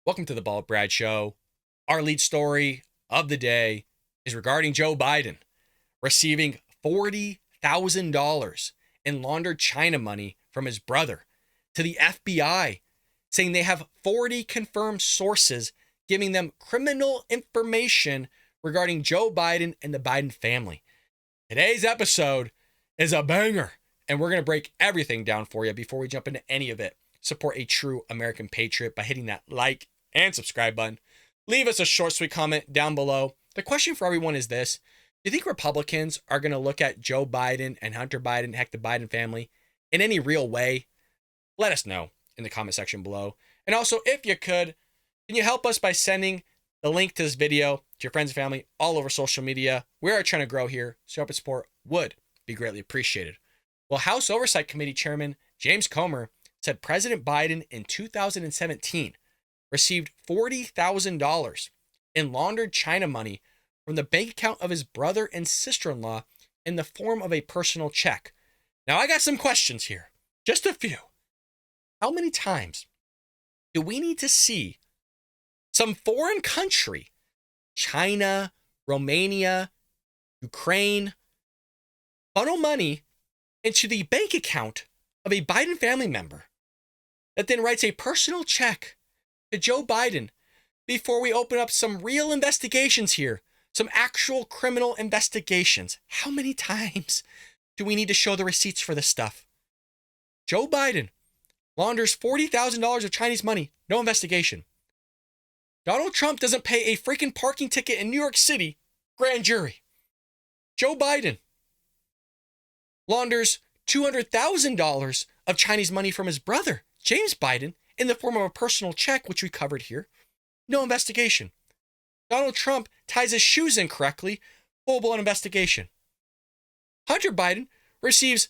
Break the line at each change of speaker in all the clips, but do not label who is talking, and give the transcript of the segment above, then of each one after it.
Welcome to the Bald Brad Show. Our lead story of the day is regarding Joe Biden receiving $40,000 in laundered China money from his brother to the FBI, saying they have 40 confirmed sources giving them criminal information regarding Joe Biden and the Biden family. Today's episode is a banger, and we're going to break everything down for you before we jump into any of it. Support a true American patriot by hitting that like and subscribe button. Leave us a short, sweet comment down below. The question for everyone is this: do you think Republicans are going to look at Joe Biden and Hunter Biden, heck, the Biden family, in any real way? Let us know in the comment section below. And also, if you could, can you help us by sending the link to this video to your friends and family all over social media? We are trying to grow here, so help and support would be greatly appreciated. Well, House Oversight Committee Chairman James Comer said President Biden in 2017 received $40,000 in laundered China money from the bank account of his brother and sister-in-law in the form of a personal check. Now, I got some questions here, just a few. How many times do we need to see some foreign country, China, Romania, Ukraine, funnel money into the bank account of a Biden family member that then writes a personal check to Joe Biden before we open up some real investigations here, some actual criminal investigations? How many times do we need to show the receipts for this stuff? Joe Biden launders $40,000 of Chinese money, no investigation. Donald Trump doesn't pay a freaking parking ticket in New York City, grand jury. Joe Biden launders $200,000 of Chinese money from his brother, James Biden, in the form of a personal check, which we covered here. No investigation. Donald Trump ties his shoes incorrectly, full-blown investigation. Hunter Biden receives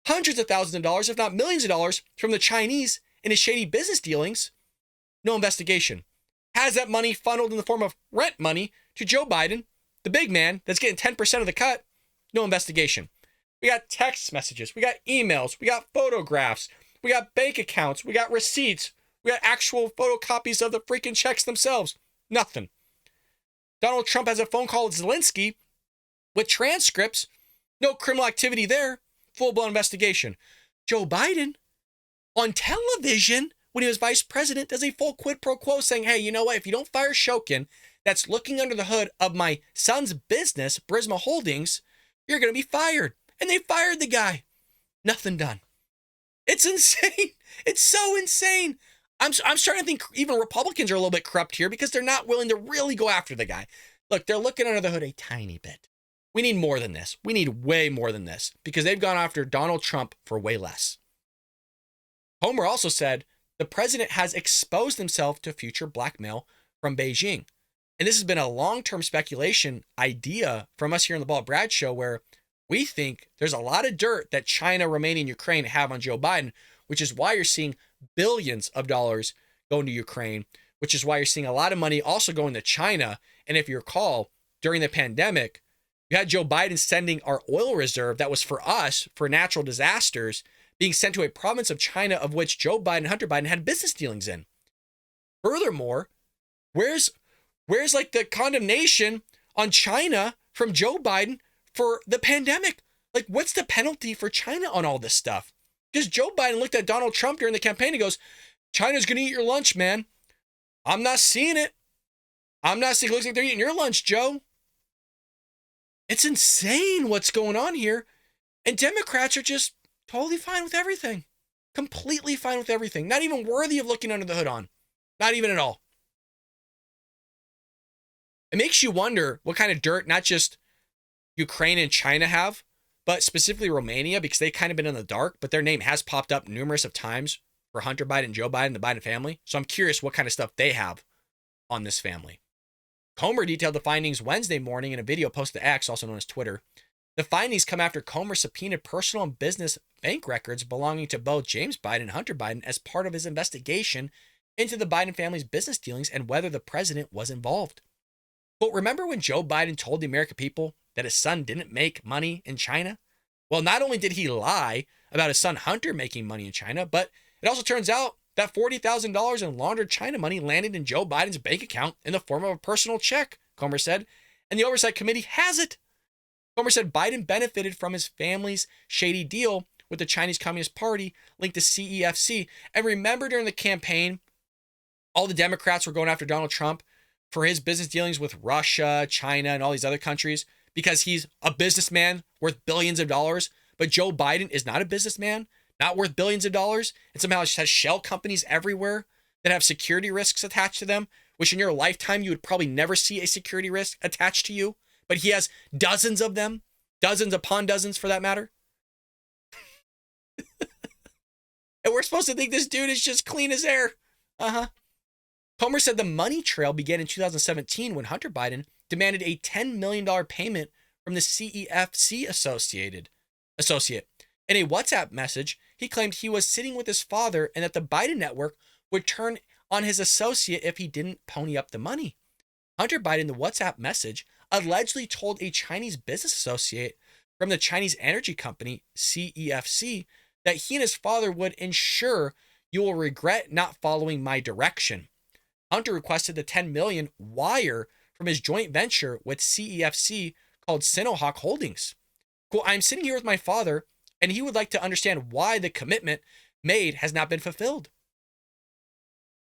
hundreds of thousands of dollars, if not millions of dollars, from the Chinese in his shady business dealings. No investigation. Has that money funneled in the form of rent money to Joe Biden, the big man that's getting 10% of the cut. No investigation. We got text messages, we got emails, we got photographs, we got bank accounts, we got receipts, we got actual photocopies of the freaking checks themselves. Nothing. Donald Trump has a phone call with Zelensky with transcripts. No criminal activity there. Full-blown investigation. Joe Biden, on television, when he was vice president, does a full quid pro quo saying, hey, you know what? If you don't fire Shokin, that's looking under the hood of my son's business, Burisma Holdings, you're going to be fired. And they fired the guy. Nothing done. It's insane. It's so insane. I'm starting to think even Republicans are a little bit corrupt here because they're not willing to really go after the guy. Look, they're looking under the hood a tiny bit. We need more than this. We need way more than this because they've gone after Donald Trump for way less. Homer also said the president has exposed himself to future blackmail from Beijing. And this has been a long-term speculation idea from us here on the Bald Brad Show where we think there's a lot of dirt that China, Romania, and Ukraine have on Joe Biden, which is why you're seeing billions of dollars going to Ukraine, which is why you're seeing a lot of money also going to China. And if you recall, during the pandemic, you had Joe Biden sending our oil reserve that was for us, for natural disasters, being sent to a province of China of which Joe Biden and Hunter Biden had business dealings in. Furthermore, where's like the condemnation on China from Joe Biden for the pandemic? Like, what's the penalty for China on all this stuff? Because Joe Biden looked at Donald Trump during the campaign and goes, China's going to eat your lunch, man. I'm not seeing it. I'm not seeing it. Looks like they're eating your lunch, Joe. It's insane what's going on here. And Democrats are just totally fine with everything. Completely fine with everything. Not even worthy of looking under the hood on. Not even at all. It makes you wonder what kind of dirt, not just Ukraine and China have, but specifically Romania, because they've kind of been in the dark, but their name has popped up numerous of times for Hunter Biden, Joe Biden, the Biden family. So I'm curious what kind of stuff they have on this family. Comer detailed the findings Wednesday morning in a video posted to X, also known as Twitter. The findings come after Comer subpoenaed personal and business bank records belonging to both James Biden and Hunter Biden as part of his investigation into the Biden family's business dealings and whether the president was involved. But remember when Joe Biden told the American people that his son didn't make money in China? Well, not only did he lie about his son Hunter making money in China, but it also turns out that $40,000 in laundered China money landed in Joe Biden's bank account in the form of a personal check, Comer said, and the Oversight Committee has it. Comer said Biden benefited from his family's shady deal with the Chinese Communist Party linked to CEFC. And remember during the campaign, all the Democrats were going after Donald Trump for his business dealings with Russia, China, and all these other countries because he's a businessman worth billions of dollars. But Joe Biden is not a businessman, not worth billions of dollars, and somehow has shell companies everywhere that have security risks attached to them, which in your lifetime you would probably never see a security risk attached to you. But he has dozens of them, dozens upon dozens for that matter. And we're supposed to think this dude is just clean as air. Comer said the money trail began in 2017 when Hunter Biden demanded a $10 million payment from the CEFC associate. In a WhatsApp message, he claimed he was sitting with his father and that the Biden network would turn on his associate if he didn't pony up the money. Hunter Biden, the WhatsApp message, allegedly told a Chinese business associate from the Chinese energy company CEFC that he and his father would ensure you will regret not following my direction. Hunter requested the $10 million wire from his joint venture with CEFC called Sinohawk Holdings. Quote, I'm sitting here with my father, and he would like to understand why the commitment made has not been fulfilled.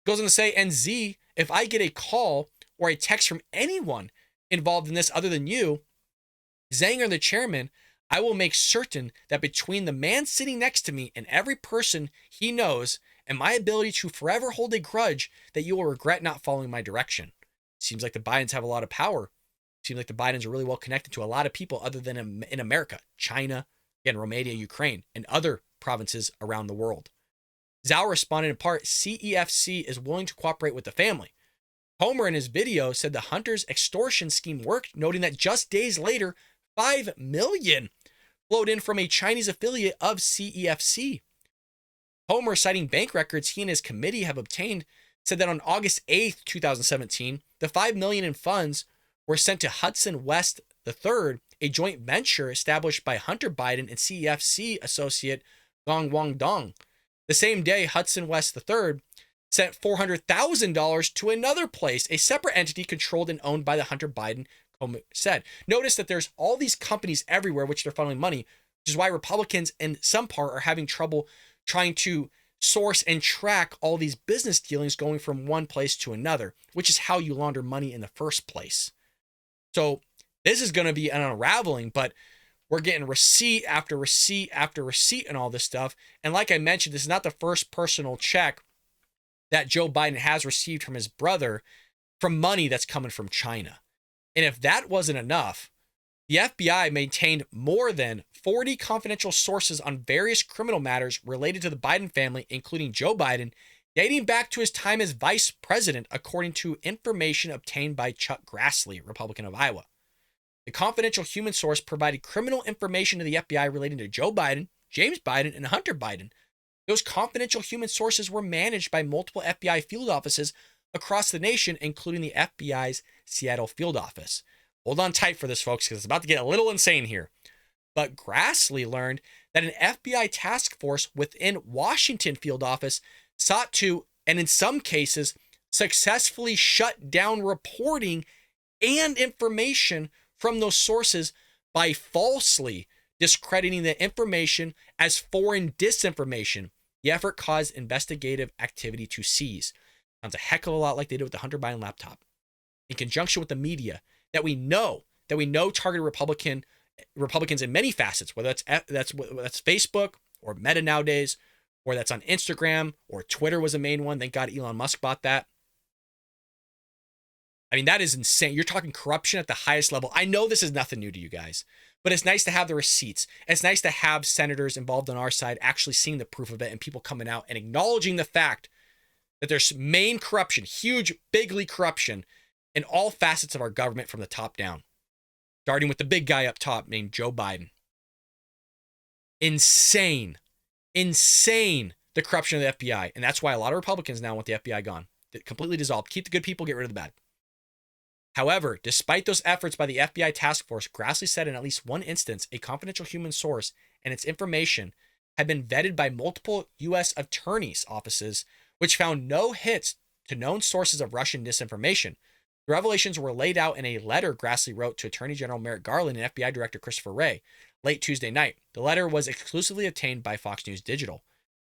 Goes on to say, and Z, if I get a call or a text from anyone involved in this other than you, Zhang or the chairman, I will make certain that between the man sitting next to me and every person he knows and my ability to forever hold a grudge that you will regret not following my direction. Seems like the Bidens have a lot of power. Seems like the Bidens are really well connected to a lot of people other than in America, China, again, Romania, Ukraine, and other provinces around the world. Zhao responded in part, CEFC is willing to cooperate with the family. Homer in his video said the Hunter's extortion scheme worked, noting that just days later, $5 million flowed in from a Chinese affiliate of CEFC. Homer, citing bank records he and his committee have obtained, said that on August 8th, 2017, the $5 million in funds were sent to Hudson West III, a joint venture established by Hunter Biden and CEFC associate Gong Wangdong. The same day, Hudson West III sent $400,000 to another place, a separate entity controlled and owned by the Hunter Biden, Comer said. Notice that there's all these companies everywhere which they're funneling money, which is why Republicans in some part are having trouble trying to source and track all these business dealings going from one place to another, which is how you launder money in the first place. So this is going to be an unraveling, but we're getting receipt after receipt after receipt and all this stuff. And like I mentioned, this is not the first personal check that Joe Biden has received from his brother from money that's coming from China. And if that wasn't enough, the FBI maintained more than 40 confidential sources on various criminal matters related to the Biden family, including Joe Biden, dating back to his time as vice president, according to information obtained by Chuck Grassley, Republican of Iowa. The confidential human source provided criminal information to the FBI relating to Joe Biden, James Biden, and Hunter Biden. Those confidential human sources were managed by multiple FBI field offices across the nation, including the FBI's Seattle field office. Hold on tight for this, folks, because it's about to get a little insane here. But Grassley learned that an FBI task force within Washington field office sought to, and in some cases, successfully shut down reporting and information from those sources by falsely discrediting the information as foreign disinformation. The effort caused investigative activity to cease. Sounds a heck of a lot like they did with the Hunter Biden laptop. In conjunction with the media that we know targeted Republicans in many facets, whether that's Facebook or Meta nowadays, or that's on Instagram or Twitter was a main one. Thank God Elon Musk bought that. I mean, that is insane. You're talking corruption at the highest level. I know this is nothing new to you guys, but it's nice to have the receipts. It's nice to have senators involved on our side actually seeing the proof of it and people coming out and acknowledging the fact that there's main corruption, huge, big league corruption in all facets of our government from the top down, starting with the big guy up top named Joe Biden. Insane, the corruption of the FBI. And that's why a lot of Republicans now want the FBI gone. Completely dissolved. Keep the good people, get rid of the bad. However, despite those efforts by the FBI task force, Grassley said in at least one instance, a confidential human source and its information had been vetted by multiple U.S. attorneys' offices which found no hits to known sources of Russian disinformation. The revelations were laid out in a letter Grassley wrote to Attorney General Merrick Garland and FBI Director Christopher Wray late Tuesday night. The letter was exclusively obtained by Fox News Digital.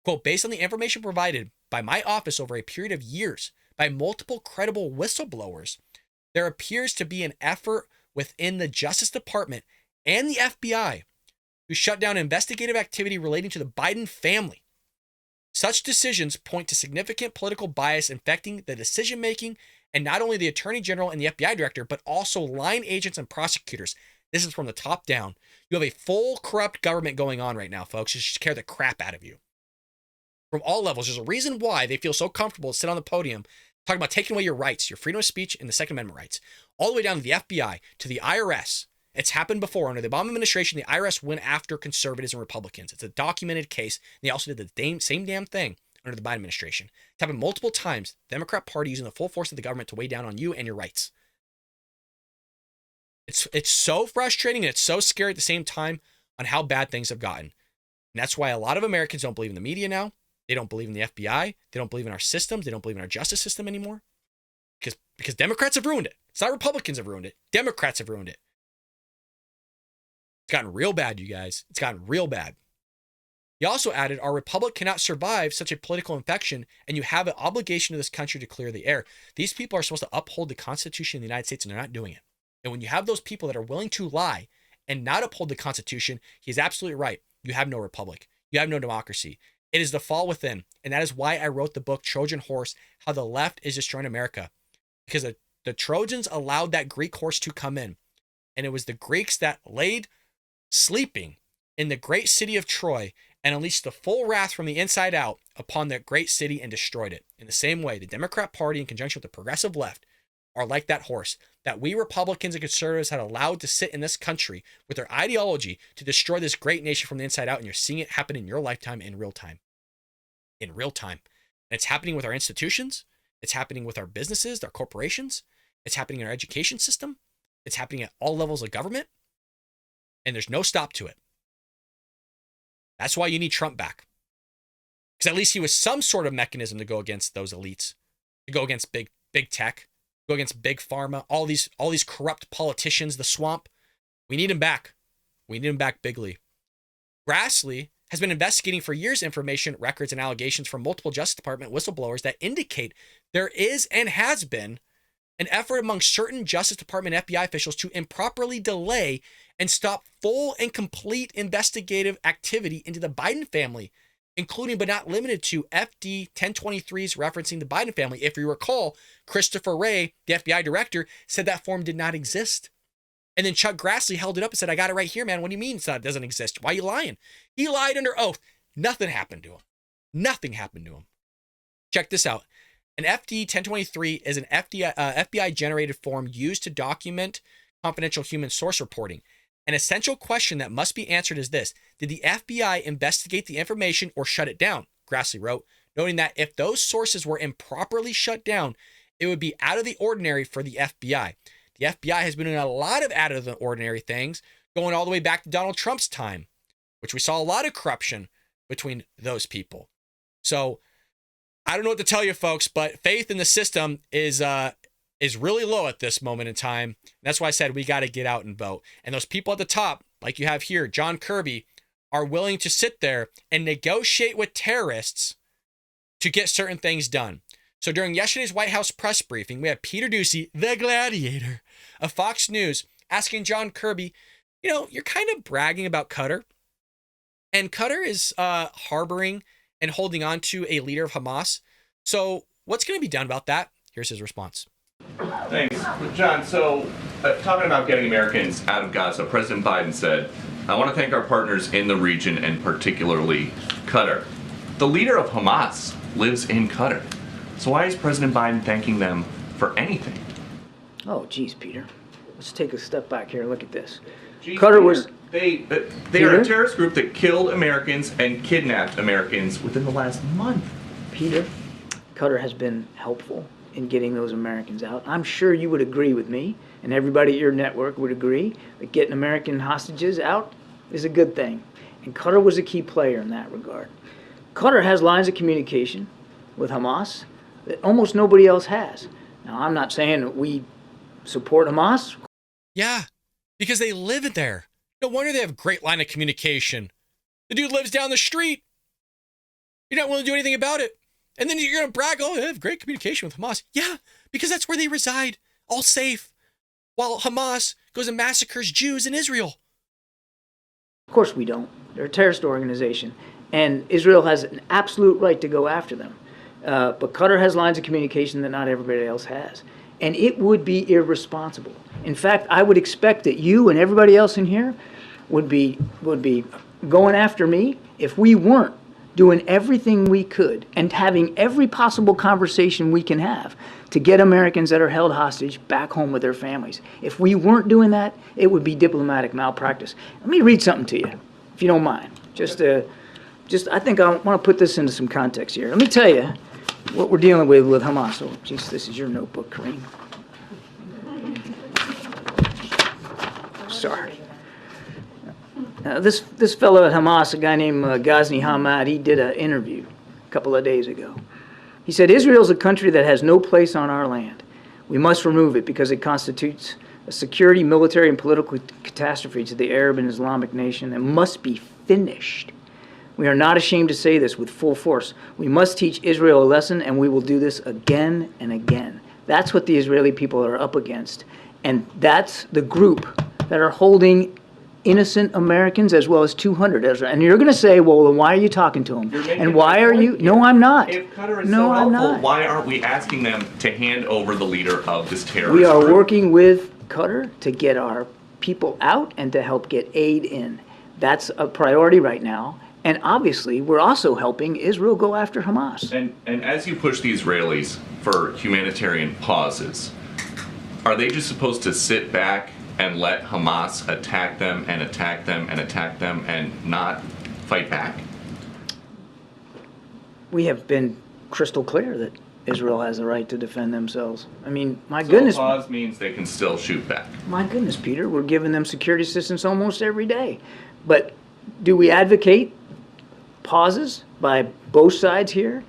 Quote, based on the information provided by my office over a period of years by multiple credible whistleblowers, there appears to be an effort within the Justice Department and the FBI to shut down investigative activity relating to the Biden family. Such decisions point to significant political bias infecting the decision-making and not only the Attorney General and the FBI Director, but also line agents and prosecutors. This is from the top down. You have a full corrupt government going on right now, folks. It should scare the crap out of you. From all levels, there's a reason why they feel so comfortable to sit on the podium talking about taking away your rights, your freedom of speech, and the Second Amendment rights, all the way down to the FBI, to the IRS. It's happened before. Under the Obama administration, the IRS went after conservatives and Republicans. It's a documented case. They also did the same damn thing under the Biden administration. It's happened multiple times. The Democrat Party using the full force of the government to weigh down on you and your rights. It's so frustrating and it's so scary at the same time on how bad things have gotten. And that's why a lot of Americans don't believe in the media now. They don't believe in the FBI. They don't believe in our systems. They don't believe in our justice system anymore. Because Democrats have ruined it. It's not Republicans have ruined it. Democrats have ruined it. It's gotten real bad, you guys. It's gotten real bad. He also added, our republic cannot survive such a political infection, and you have an obligation to this country to clear the air. These people are supposed to uphold the Constitution of the United States, and they're not doing it. And when you have those people that are willing to lie and not uphold the Constitution, he's absolutely right. You have no republic. You have no democracy. It is the fall within. And that is why I wrote the book, Trojan Horse, How the Left is Destroying America. Because the Trojans allowed that Greek horse to come in. And it was the Greeks that laid sleeping in the great city of Troy and unleashed the full wrath from the inside out upon that great city and destroyed it. In the same way, the Democrat Party, in conjunction with the progressive left, are like that horse that we Republicans and conservatives had allowed to sit in this country with their ideology to destroy this great nation from the inside out. And you're seeing it happen in your lifetime in real time. In real time. And it's happening with our institutions. It's happening with our businesses, our corporations. It's happening in our education system. It's happening at all levels of government. And there's no stop to it. That's why you need Trump back. Because at least he was some sort of mechanism to go against those elites, to go against big tech, go against big pharma, all these corrupt politicians, the swamp. We need him back. We need him back bigly. Grassley has been investigating for years information, records, and allegations from multiple Justice Department whistleblowers that indicate there is and has been an effort among certain Justice Department FBI officials to improperly delay and stop full and complete investigative activity into the Biden family, including but not limited to FD 1023s referencing the Biden family. If you recall, Christopher Wray, the FBI director, said that form did not exist. And then Chuck Grassley held it up and said, I got it right here, man. What do you mean it doesn't exist? Why are you lying? He lied under oath. Nothing happened to him. Nothing happened to him. Check this out. An FD 1023 is an FBI-generated form used to document confidential human source reporting. An essential question that must be answered is this. Did the FBI investigate the information or shut it down? Grassley wrote, noting that if those sources were improperly shut down, it would be out of the ordinary for the FBI. The FBI has been doing a lot of out of the ordinary things, going all the way back to Donald Trump's time, which we saw a lot of corruption between those people. So I don't know what to tell you, folks, but faith in the system is really low at this moment in time. That's why I said we got to get out and vote. And those people at the top, like you have here, John Kirby, are willing to sit there and negotiate with terrorists to get certain things done. So during yesterday's White House press briefing, we had Peter Doocy, the gladiator of Fox News, asking John Kirby, you're kind of bragging about Qatar. And Qatar is harboring and holding on to a leader of Hamas. So what's going to be done about that? Here's his response.
Thanks. John, so talking about getting Americans out of Gaza, President Biden said, I want to thank our partners in the region and particularly Qatar. The leader of Hamas lives in Qatar. So why is President Biden thanking them for anything?
Oh, geez, Peter. Let's take a step back here and look at this.
Geez,
Qatar
Peter,
was...
They are a terrorist group that killed Americans and kidnapped Americans within the last month.
Peter, Qatar has been helpful in getting those Americans out. I'm sure you would agree with me, and everybody at your network would agree, that getting American hostages out is a good thing. And Qatar was a key player in that regard. Qatar has lines of communication with Hamas that almost nobody else has. Now, I'm not saying that we support Hamas.
Yeah, because they live in there. No wonder they have a great line of communication. The dude lives down the street. You're not willing to do anything about it. And then you're going to brag, oh, they have great communication with Hamas. Yeah, because that's where they reside, all safe, while Hamas goes and massacres Jews in Israel.
Of course we don't. They're a terrorist organization, and Israel has an absolute right to go after them. But Qatar has lines of communication that not everybody else has. And it would be irresponsible. In fact, I would expect that you and everybody else in here would be going after me if we weren't doing everything we could and having every possible conversation we can have to get Americans that are held hostage back home with their families. If we weren't doing that, it would be diplomatic malpractice. Let me read something to you, if you don't mind. I think I want to put this into some context here. Let me tell you what we're dealing with Hamas. Oh, geez, this is your notebook, Kareem. Sorry. This fellow at Hamas, a guy named Ghazni Hamad, he did an interview a couple of days ago. He said, Israel's a country that has no place on our land. We must remove it because it constitutes a security, military, and political catastrophe to the Arab and Islamic nation and must be finished. We are not ashamed to say this with full force. We must teach Israel a lesson, and we will do this again and again. That's what the Israeli people are up against. And that's the group that are holding innocent Americans as well as 200. And you're going to say, well, then why are you talking to them? And why are you? No, I'm not.
If Qatar is
No,
so
I'm
helpful,
not.
why aren't we asking them to hand over the leader of this terrorist
We are
group?
working with Qatar to get our people out and to help get aid in. That's a priority right now. And obviously, we're also helping Israel go after Hamas.
And as you push the Israelis for humanitarian pauses, are they just supposed to sit back and let Hamas attack them and attack them and attack them and not fight back?
We have been crystal clear that Israel has the right to defend themselves. I mean, my goodness.
So pause means they can still shoot back.
My goodness, Peter, we're giving them security assistance almost every day. But do we advocate pauses by both sides here,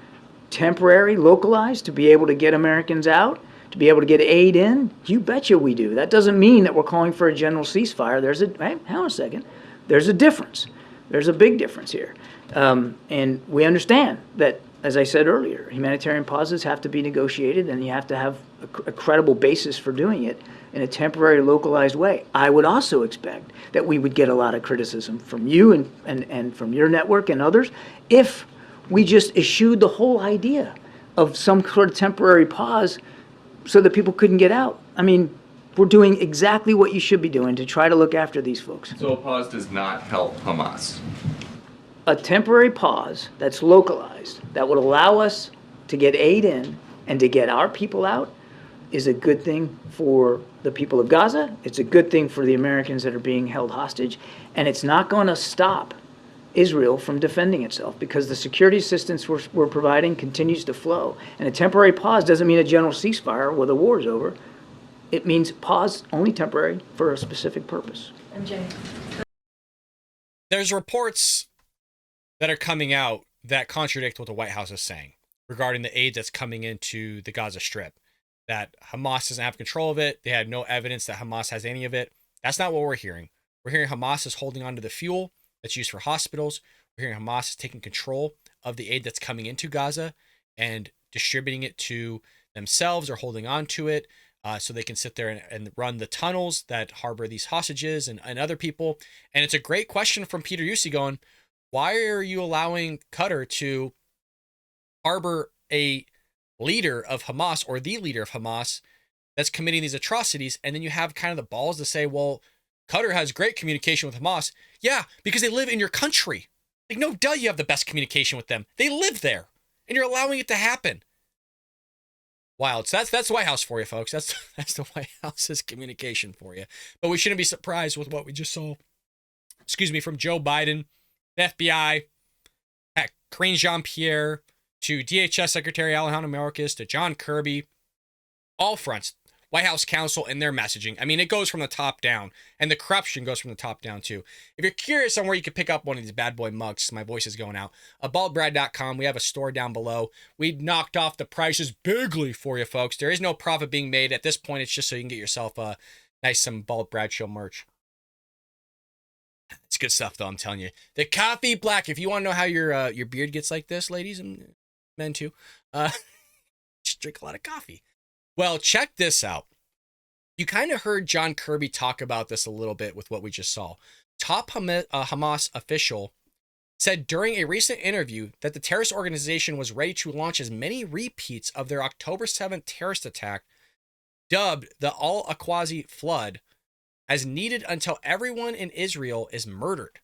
temporary, localized, to be able to get Americans out, to be able to get aid in? You betcha we do. That doesn't mean that we're calling for a general ceasefire. Hang on a second. There's a difference. There's a big difference here. And we understand that, as I said earlier, humanitarian pauses have to be negotiated, and you have to have a credible basis for doing it in a temporary, localized way. I would also expect that we would get a lot of criticism from you and from your network and others if we just eschewed the whole idea of some sort of temporary pause so that people couldn't get out. I mean, we're doing exactly what you should be doing to try to look after these folks.
So a pause does not help Hamas.
A temporary pause that's localized, that would allow us to get aid in and to get our people out, is a good thing for the people of Gaza. It's a good thing for the Americans that are being held hostage. And it's not going to stop Israel from defending itself because the security assistance we're providing continues to flow. And a temporary pause doesn't mean a general ceasefire where the war is over. It means pause, only temporary, for a specific purpose.
MJ.
There's reports that are coming out that contradict what the White House is saying regarding the aid that's coming into the Gaza Strip, that Hamas doesn't have control of it. They had no evidence that Hamas has any of it. That's not what we're hearing. We're hearing Hamas is holding on to the fuel that's used for hospitals. We're hearing Hamas is taking control of the aid that's coming into Gaza and distributing it to themselves or holding on to it so they can sit there and run the tunnels that harbor these hostages and other people. And it's a great question from Peter Yussi going, why are you allowing Qatar to harbor a leader of Hamas or the leader of Hamas that's committing these atrocities? And then you have kind of the balls to say, well, Qatar has great communication with Hamas. Yeah, because they live in your country. Like, no duh, you have the best communication with them. They live there, and you're allowing it to happen. Wild. So that's the White House for you, folks. That's the White House's communication for you. But we shouldn't be surprised with what we just saw. From Joe Biden, the FBI, heck, Karine Jean-Pierre, to DHS Secretary Alejandro Mayorkas, to John Kirby, all fronts. White House counsel and their messaging. I mean, it goes from the top down, and the corruption goes from the top down too. If you're curious on where you can pick up one of these bad boy mugs, my voice is going out. Baldbrad.com. We have a store down below. We knocked off the prices bigly for you folks. There is no profit being made at this point. It's just so you can get yourself a nice some Bald Brad Show merch. It's good stuff though, I'm telling you. The coffee black. If you want to know how your beard gets like this, ladies and men too, just drink a lot of coffee. Well, check this out. You kind of heard John Kirby talk about this a little bit with what we just saw. Top Hamas official said during a recent interview that the terrorist organization was ready to launch as many repeats of their October 7th terrorist attack, dubbed the Al-Aqsa flood, as needed until everyone in Israel is murdered.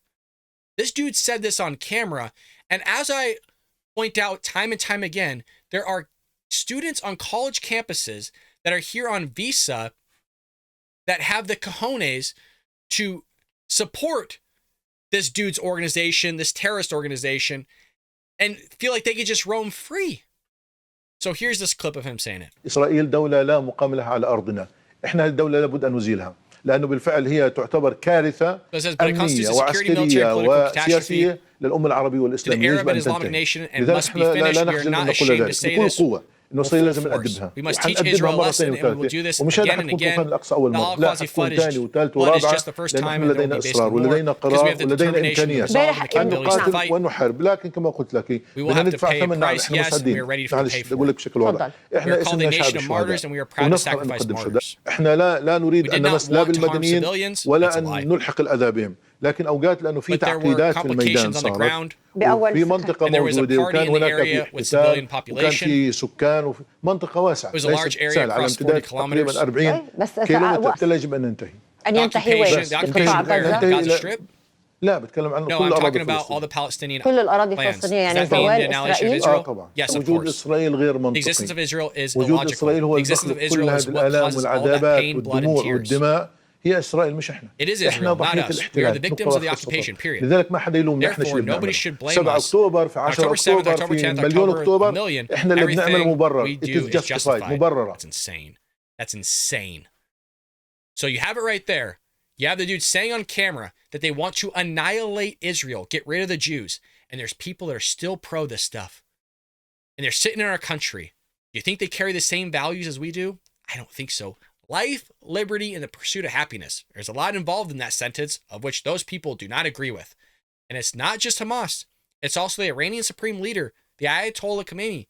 This dude said this on camera, and as I point out time and time again, there are students on college campuses that are here on visa that have the cojones to support this dude's organization, this terrorist organization, and feel like they could just roam free. So here's this clip of him saying it.
إسرائيل دولة لا مقام لها على أرضنا. إحنا الدولة لابد أن نزيلها. لأنه بالفعل هي تعتبر كارثة أمنية وعسكرية وسياسية للأمة العربية والإسلامية. يجب أن تنتهي. لذلك إحنا لا نخجل من نقول ذلك بكل قوة. إنه إسرائيل لازم نأدبها. وحنأدبها مرة ثانية وثالثة. ومش هذا حكون طوفان الأقصى أول مرة. لا حكون ثاني وثالث ورابعة. لأن إحنا لدينا إصرار ولدينا قرار ولدينا إمكانيات أن نقاتل ونحارب. لكن كما قلت لك بدنا ندفع ثمننا. إحنا مستعدين. معلش أقول لك بشكل واضح. إحنا اسمنا شعب الشهداء ونسخر أن نقدم شهداء. إحنا لا نريد أن نمس لا بالمدنيين ولا أن نلحق الأذى بهم. لكن أوقات لأنه في تعقيدات في الميدان صارت في منطقة موجودة وكان هناك في قتال وكان في سكان وفي منطقة واسعة ليست سهلة على امتداد تقريبا 40 كيلومتر. يجب أن ننتهي.
أن ينتهي وين؟ قطاع غزة؟
لا بتكلم عن كل الأراضي الفلسطينية.
كل الأراضي الفلسطينية يعني زوال إسرائيل؟
طبعا. وجود إسرائيل غير منطقي. وجود إسرائيل هو الدخل في كل هذه الآلام والعذابات والدموع والدماء. هي إسرائيل مش إحنا. إحنا ضحية الاحتلال. لذلك ما حدا يلومنا. إحنا شو بدنا نعمل. 7 أكتوبر في 10 أكتوبر في مليون أكتوبر إحنا اللي بنعمل مبرر. It is justified. مبررة.
That's insane. So you have it right there. You have the dude saying on camera that they want to annihilate Israel, get rid of the Jews, and there's people that are still pro this stuff. And they're sitting in our country. Do you think they carry the same values as we do? I don't think so. Life, liberty, and the pursuit of happiness. There's a lot involved in that sentence, of which those people do not agree with. And it's not just Hamas. It's also the Iranian Supreme Leader, the Ayatollah Khamenei.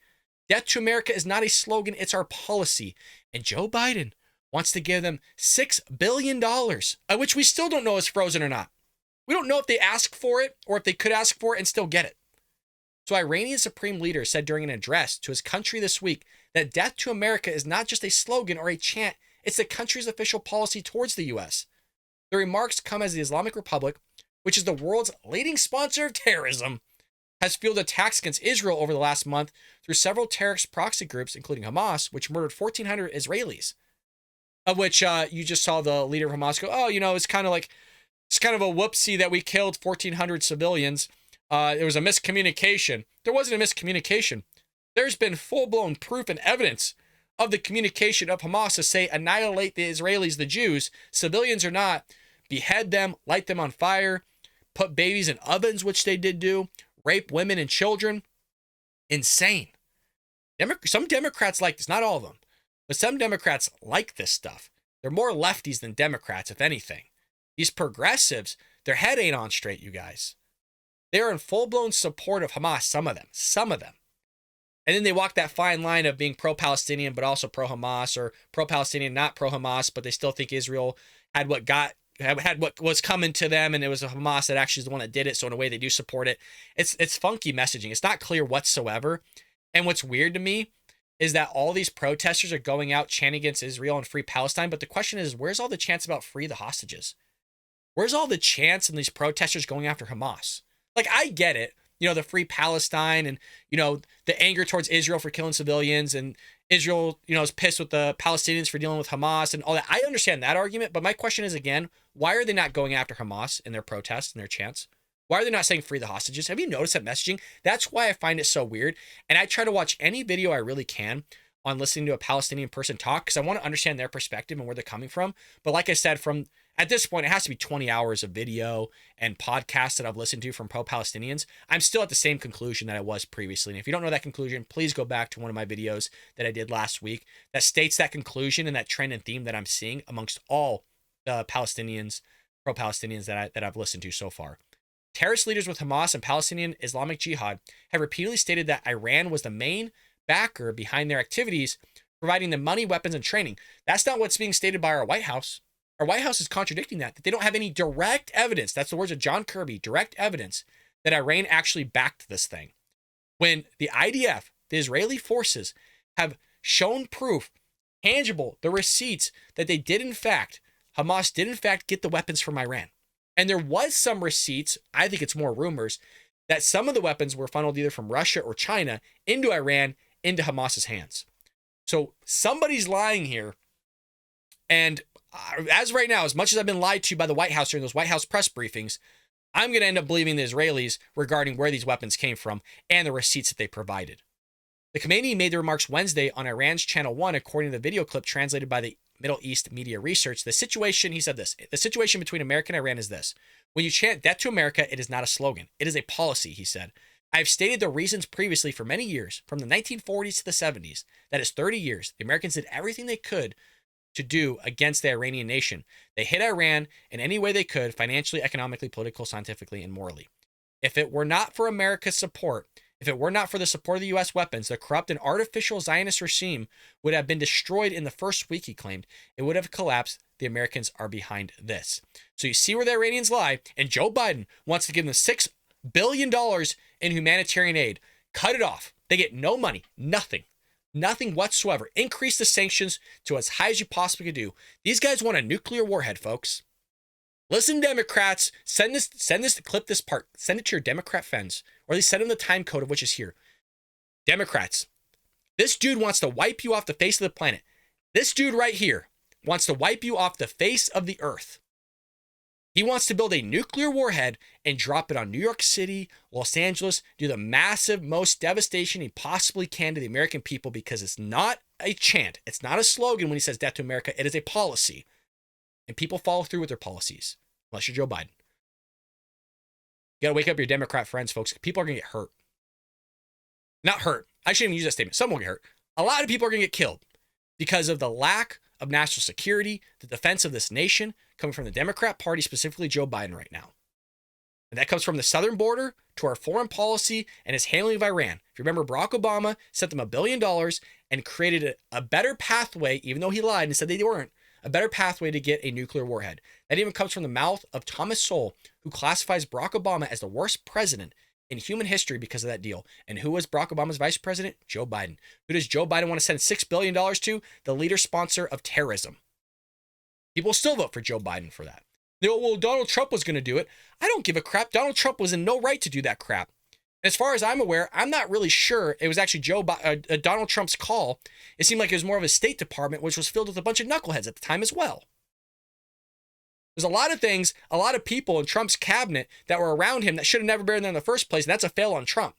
Death to America is not a slogan, it's our policy. And Joe Biden wants to give them $6 billion, which we still don't know is frozen or not. We don't know if they ask for it or if they could ask for it and still get it. So Iranian Supreme Leader said during an address to his country this week that death to America is not just a slogan or a chant, it's the country's official policy towards the U.S. The remarks come as the Islamic Republic, which is the world's leading sponsor of terrorism, has fueled attacks against Israel over the last month through several terrorist proxy groups, including Hamas, which murdered 1,400 Israelis. Of which you just saw the leader of Hamas go, oh, it's kind of a whoopsie that we killed 1,400 civilians. It was a miscommunication. There wasn't a miscommunication. There's been full-blown proof and evidence of the communication of Hamas to say annihilate the Israelis, the Jews, civilians or not, behead them, light them on fire, put babies in ovens, which they did do, rape women and children. Insane. Some Democrats like this, not all of them, but some Democrats like this stuff. They're more lefties than Democrats, if anything. These progressives, their head ain't on straight, you guys. They're in full-blown support of Hamas, some of them. And then they walk that fine line of being pro-Palestinian, but also pro-Hamas, or pro-Palestinian, not pro-Hamas, but they still think Israel had what was coming to them, and it was Hamas that actually is the one that did it. So in a way, they do support it. It's funky messaging. It's not clear whatsoever. And what's weird to me is that all these protesters are going out chanting against Israel and free Palestine. But the question is, where's all the chants about free the hostages? Where's all the chants and these protesters going after Hamas? Like, I get it. The free Palestine and, the anger towards Israel for killing civilians, and Israel, is pissed with the Palestinians for dealing with Hamas and all that. I understand that argument, but my question is, again, why are they not going after Hamas in their protests and their chants? Why are they not saying free the hostages? Have you noticed that messaging? That's why I find it so weird. And I try to watch any video I really can on listening to a Palestinian person talk because I want to understand their perspective and where they're coming from. But like I said, at this point, it has to be 20 hours of video and podcasts that I've listened to from pro-Palestinians. I'm still at the same conclusion that I was previously. And if you don't know that conclusion, please go back to one of my videos that I did last week that states that conclusion and that trend and theme that I'm seeing amongst all the Palestinians, pro-Palestinians that I've listened to so far. Terrorist leaders with Hamas and Palestinian Islamic Jihad have repeatedly stated that Iran was the main backer behind their activities, providing them money, weapons, and training. That's not what's being stated by our White House. Our White House is contradicting that they don't have any direct evidence. That's the words of John Kirby, direct evidence that Iran actually backed this thing. When the IDF, the Israeli forces, have shown proof, tangible, the receipts that they did in fact, Hamas did in fact get the weapons from Iran. And there was some receipts, I think it's more rumors, that some of the weapons were funneled either from Russia or China into Iran, into Hamas's hands. So somebody's lying here. And as right now, as much as I've been lied to by the White House during those White House press briefings, I'm going to end up believing the Israelis regarding where these weapons came from and the receipts that they provided. The Khamenei made the remarks Wednesday on Iran's Channel 1, according to the video clip translated by the Middle East Media Research. The situation, he said this, the situation between America and Iran is this. When you chant death to America, it is not a slogan. It is a policy, he said. I've stated the reasons previously for many years, from the 1940s to the 70s, that is 30 years. The Americans did everything they could to do against the Iranian nation. They hit Iran in any way they could, financially, economically, politically, scientifically, and morally. If it were not for America's support, if it were not for the support of the U.S. weapons, the corrupt and artificial Zionist regime would have been destroyed in the first week, he claimed. It would have collapsed. The Americans are behind this. So you see where the Iranians lie, and Joe Biden wants to give them $6 billion in humanitarian aid. Cut it off. They get no money, nothing whatsoever. Increase the sanctions to as high as you possibly could do. These guys want a nuclear warhead, folks. Listen, Democrats, clip this part, send it to your Democrat friends, or at least send them the time code of which is here. Democrats, this dude wants to wipe you off the face of the planet. This dude right here wants to wipe you off the face of the earth. He wants to build a nuclear warhead and drop it on New York City, Los Angeles, do the massive, most devastation he possibly can to the American people, because it's not a chant. It's not a slogan when he says death to America. It is a policy. And people follow through with their policies, unless you're Joe Biden. You got to wake up your Democrat friends, folks. People are going to get hurt. Not hurt. I shouldn't even use that statement. Some will get hurt. A lot of people are going to get killed because of the lack of national security, the defense of this nation, coming from the Democrat Party, specifically Joe Biden right now. And that comes from the southern border to our foreign policy and his handling of Iran. If you remember, Barack Obama sent them $1 billion and created a better pathway, even though he lied and said they weren't, a better pathway to get a nuclear warhead. That even comes from the mouth of Thomas Sowell, who classifies Barack Obama as the worst president in human history because of that deal. And who was Barack Obama's vice president? Joe Biden. Who does Joe Biden want to send $6 billion to? The leader sponsor of terrorism. People still vote for Joe Biden for that. They go, well, Donald Trump was going to do it. I don't give a crap. Donald Trump was in no right to do that crap. As far as I'm aware, I'm not really sure it was actually Donald Trump's call. It seemed like it was more of a State Department, which was filled with a bunch of knuckleheads at the time as well. There's a lot of things, a lot of people in Trump's cabinet that were around him that should have never been there in the first place, and that's a fail on Trump.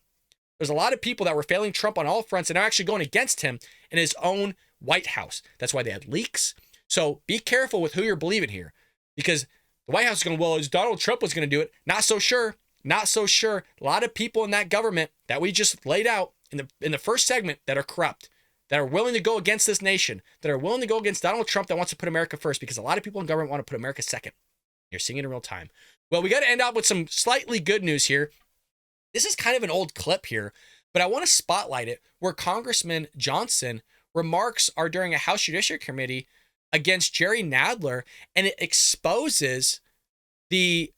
There's a lot of people that were failing Trump on all fronts and are actually going against him in his own White House. That's why they had leaks. So be careful with who you're believing here, because the White House is going, well, as Donald Trump was going to do it. Not so sure. Not so sure. A lot of people in that government that we just laid out in the first segment that are corrupt, that are willing to go against this nation, that are willing to go against Donald Trump that wants to put America first, because a lot of people in government want to put America second. You're seeing it in real time. Well, we got to end up with some slightly good news here. This is kind of an old clip here, but I want to spotlight it, where Congressman Johnson remarks are during a House Judiciary Committee against Jerry Nadler, and it exposes the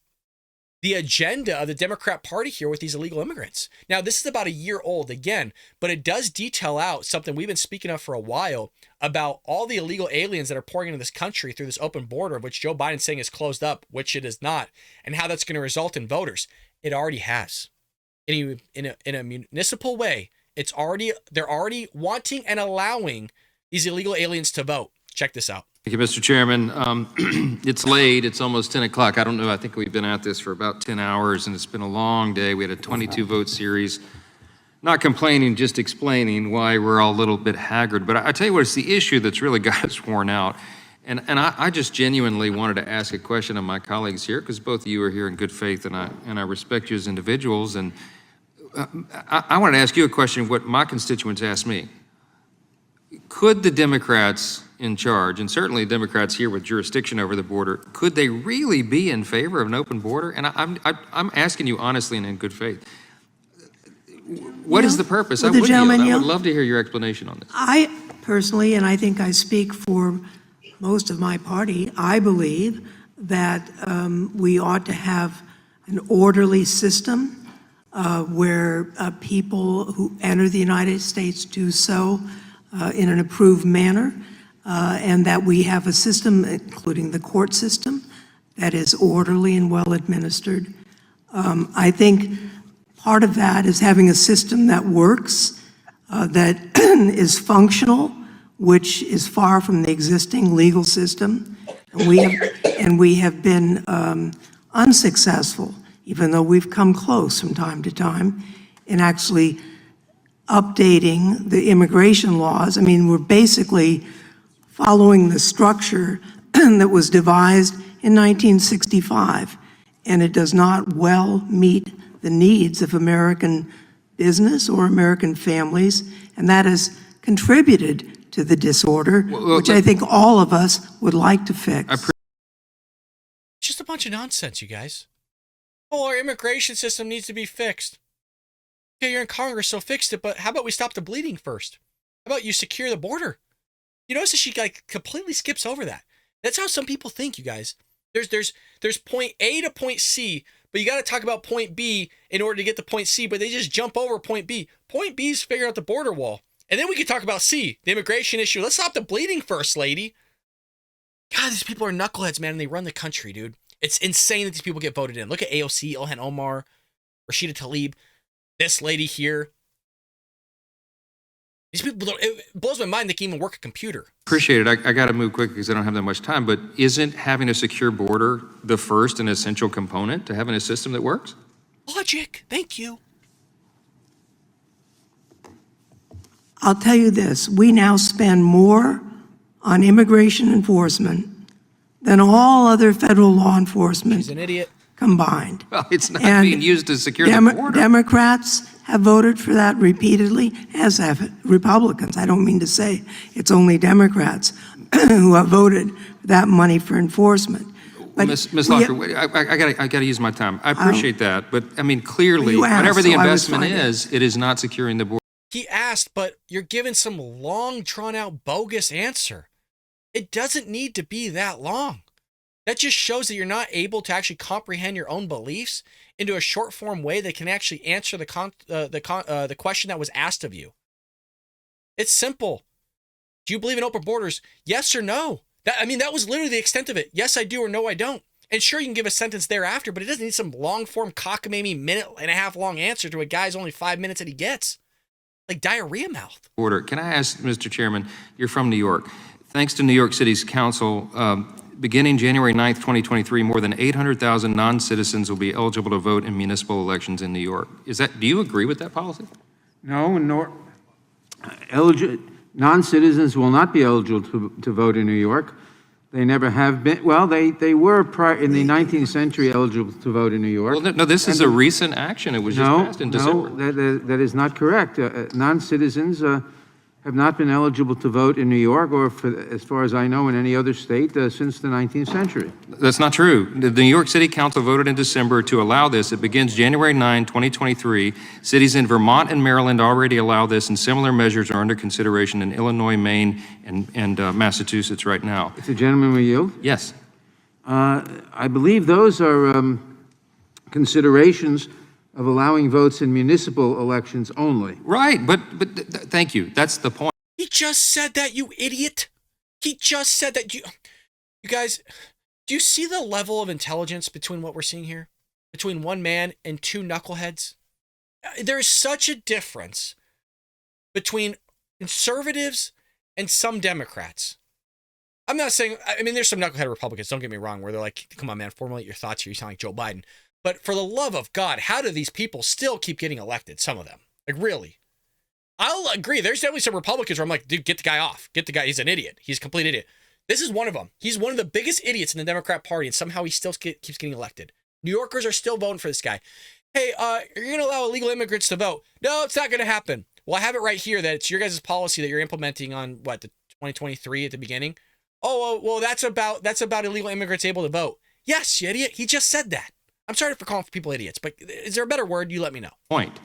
agenda of the Democrat Party here with these illegal immigrants. Now, this is about a year old again, but it does detail out something we've been speaking of for a while about all the illegal aliens that are pouring into this country through this open border, which Joe Biden's saying is closed up, which it is not, and how that's going to result in voters. It already has. In a municipal way, they're already wanting and allowing these illegal aliens to vote. Check this out.
Thank you, Mr. Chairman. It's late. It's almost 10 o'clock. I don't know. I think we've been at this for about 10 hours, and it's been a long day. We had a 22-vote series. not complaining, just explaining why we're all a little bit haggard. But I tell you what, it's the issue that's really got us worn out. And I just genuinely wanted to ask a question of my colleagues here, because both of you are here in good faith, and I respect you as individuals. And I wanted to ask you a question, what my constituents asked me. Could the Democrats in charge, and certainly Democrats here with jurisdiction over the border, could they really be in favor of an open border? And I'm asking you honestly and in good faith. What is the purpose? I would love to hear your explanation on this.
I personally, and I think I speak for most of my party, I believe that we ought to have an orderly system where people who enter the United States do so in an approved manner, and that we have a system, including the court system, that is orderly and well administered. I think part of that is having a system that works, that is functional, which is far from the existing legal system. And we have been unsuccessful, even though we've come close from time to time, in actually updating the immigration laws. I mean, we're basically following the structure that was devised in 1965, and it does not well meet the needs of American business or American families, and that has contributed to the disorder, which I think all of us would like to fix.
Just a bunch of nonsense, you guys. Oh, our immigration system needs to be fixed. Okay, you're in Congress, so fix it, but how about we stop the bleeding first? How about you secure the border? You notice that she completely skips over that. That's how some people think, you guys. There's point A to point C, but you got to talk about point B in order to get to point C, but they just jump over point B. Point B is figuring out the border wall. And then we can talk about C, the immigration issue. Let's stop the bleeding first, lady. God, these people are knuckleheads, man, and they run the country, dude. It's insane that these people get voted in. Look at AOC, Ilhan Omar, Rashida Tlaib, this lady here. These people don't, it blows my mind they can even work a computer.
Appreciate it. I got to move quick because I don't have that much time, but isn't having a secure border the first and essential component to having a system that works?
Logic. Thank you.
I'll tell you this, we now spend more on immigration enforcement than all other federal law enforcement
She's an idiot.
Combined.
Well, it's not
And
being used to secure the border.
Democrats have voted for that repeatedly, as have Republicans. I don't mean to say it's only Democrats who have voted for that money for enforcement. But
Ms. Locker, I got to use my time. I appreciate that, but I mean, clearly, whatever the investment is, it is not securing the border.
He asked, but you're giving some long, drawn-out, bogus answer. It doesn't need to be that long. That just shows that you're not able to actually comprehend your own beliefs into a short-form way that can actually answer the question that was asked of you. It's simple. Do you believe in open borders? Yes or no? That was literally the extent of it. Yes, I do, or no, I don't. And sure, you can give a sentence thereafter, but it doesn't need some long-form cockamamie minute-and-a-half long answer to a guy's only 5 minutes that he gets. Like diarrhea mouth.
Order. Can I ask, Mr. Chairman, you're from New York. Thanks to New York City's council, beginning January 9th, 2023, more than 800,000 non-citizens will be eligible to vote in municipal elections in New York. Do you agree with that policy?
No, non-citizens will not be eligible to vote in New York. They never have been. Well, they were in the 19th century eligible to vote in New York.
Well, no, this is a recent action. It was just passed in December.
No, that is not correct. Non-citizens have not been eligible to vote in New York or, as far as I know, in any other state since the 19th century.
That's not true. The New York City Council voted in December to allow this. It begins January 9, 2023. Cities in Vermont and Maryland already allow this, and similar measures are under consideration in Illinois, Maine, and Massachusetts right now.
If the gentleman will yield?
Yes.
I believe those are considerations of allowing votes in municipal elections only.
Right, but thank you. That's the point.
He just said that, you idiot. He just said that. You guys, do you see the level of intelligence between what we're seeing here? Between one man and two knuckleheads? There is such a difference between conservatives and some Democrats. I'm not saying, there's some knucklehead Republicans, don't get me wrong, where they're like, come on, man, formulate your thoughts here. You sound like Joe Biden. But for the love of God, how do these people still keep getting elected? Some of them. Like, really? I'll agree. There's definitely some Republicans where I'm like, dude, get the guy off. Get the guy. He's an idiot. He's a complete idiot. This is one of them. He's one of the biggest idiots in the Democrat Party, and somehow he still keeps getting elected. New Yorkers are still voting for this guy. Hey, you're going to allow illegal immigrants to vote. No, it's not going to happen. Well, I have it right here that it's your guys' policy that you're implementing on, the 2023 at the beginning? Oh, well, that's about illegal immigrants able to vote. Yes, you idiot. He just said that. I'm sorry for calling people idiots, but is there a better word? You let me know.
Point.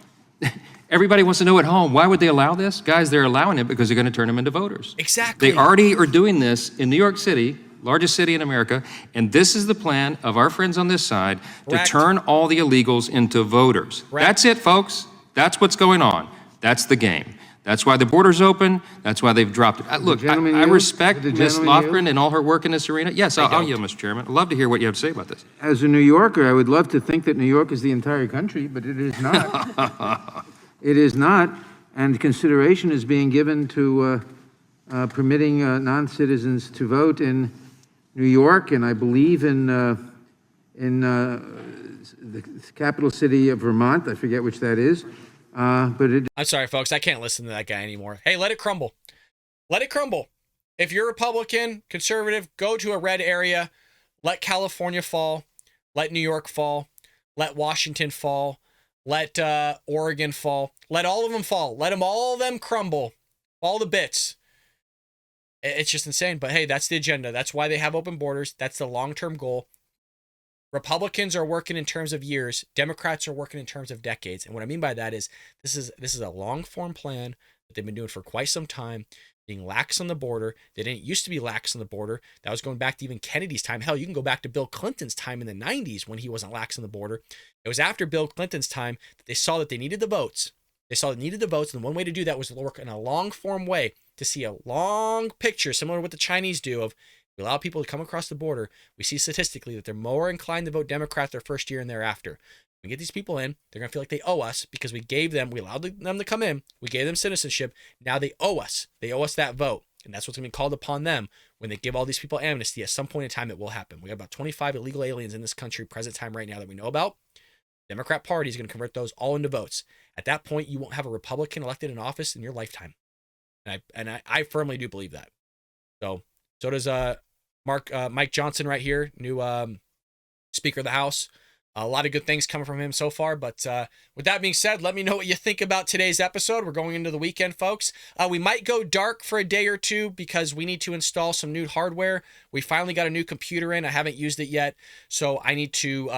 Everybody wants to know at home, why would they allow this? Guys, they're allowing it because they're going to turn them into voters.
Exactly.
They already are doing this in New York City, largest city in America, and this is the plan of our friends on this side to turn all the illegals into voters. That's it, folks. That's what's going on. That's the game. That's why the border's open. That's why they've dropped it. Look, I respect Ms. Lofgren and all her work in this arena. Yes, I'll yield, Mr. Chairman. I'd love to hear what you have to say about this.
As a New Yorker, I would love to think that New York is the entire country, but it is not. It is not, and consideration is being given to permitting non-citizens to vote in New York, and I believe in the capital city of Vermont. I forget which that is. But
I'm sorry, folks. I can't listen to that guy anymore. Hey, let it crumble. Let it crumble. If you're Republican, conservative, go to a red area. Let California fall. Let New York fall. Let Washington fall. Let Oregon fall. Let all of them fall. Let all of them crumble. All the bits. It's just insane. But hey, that's the agenda. That's why they have open borders. That's the long-term goal. Republicans are working in terms of years. Democrats are working in terms of decades. And what I mean by that is this is a long-form plan that they've been doing for quite some time, being lax on the border. They didn't used to be lax on the border. That was going back to even Kennedy's time. Hell, you can go back to Bill Clinton's time in the 90s when he wasn't lax on the border. It was after Bill Clinton's time that they saw that they needed the votes. They saw they needed the votes, and one way to do that was to work in a long-form way, to see a long picture, similar to what the Chinese do, of we allow people to come across the border. We see statistically that they're more inclined to vote Democrat their first year and thereafter. We get these people in, they're going to feel like they owe us because we allowed them to come in. We gave them citizenship. Now they owe us. They owe us that vote. And that's what's going to be called upon them when they give all these people amnesty. At some point in time, it will happen. We have about 25 illegal aliens in this country present time right now that we know about. The Democrat Party is going to convert those all into votes. At that point, you won't have a Republican elected in office in your lifetime. And I firmly do believe that. So does Mike Johnson right here, new Speaker of the House. A lot of good things coming from him so far. But with that being said, let me know what you think about today's episode. We're going into the weekend, folks. We might go dark for a day or two because we need to install some new hardware. We finally got a new computer in. I haven't used it yet, so I need to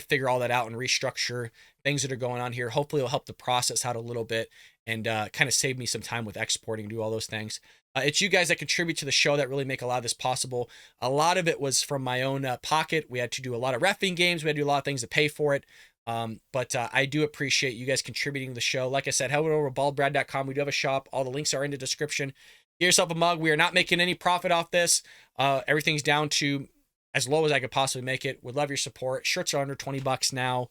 figure all that out and restructure things that are going on here. Hopefully, it'll help the process out a little bit and kind of save me some time with exporting and do all those things. It's you guys that contribute to the show that really make a lot of this possible. A lot of it was from my own pocket. We had to do a lot of reffing games. We had to do a lot of things to pay for it. But I do appreciate you guys contributing to the show. Like I said, head over to baldbrad.com. We do have a shop. All the links are in the description. Get yourself a mug. We are not making any profit off this. Everything's down to as low as I could possibly make it. Would love your support. Shirts are under $20 now.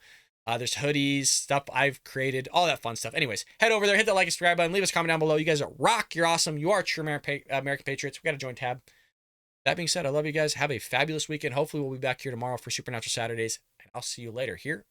There's hoodies, stuff I've created, all that fun stuff. Anyways, head over there, hit the like and subscribe button, leave us a comment down below. You guys are rock. You're awesome. You are true American Patriots. We got a join tab. That being said, I love you guys. Have a fabulous weekend. Hopefully, we'll be back here tomorrow for Supernatural Saturdays, and I'll see you later here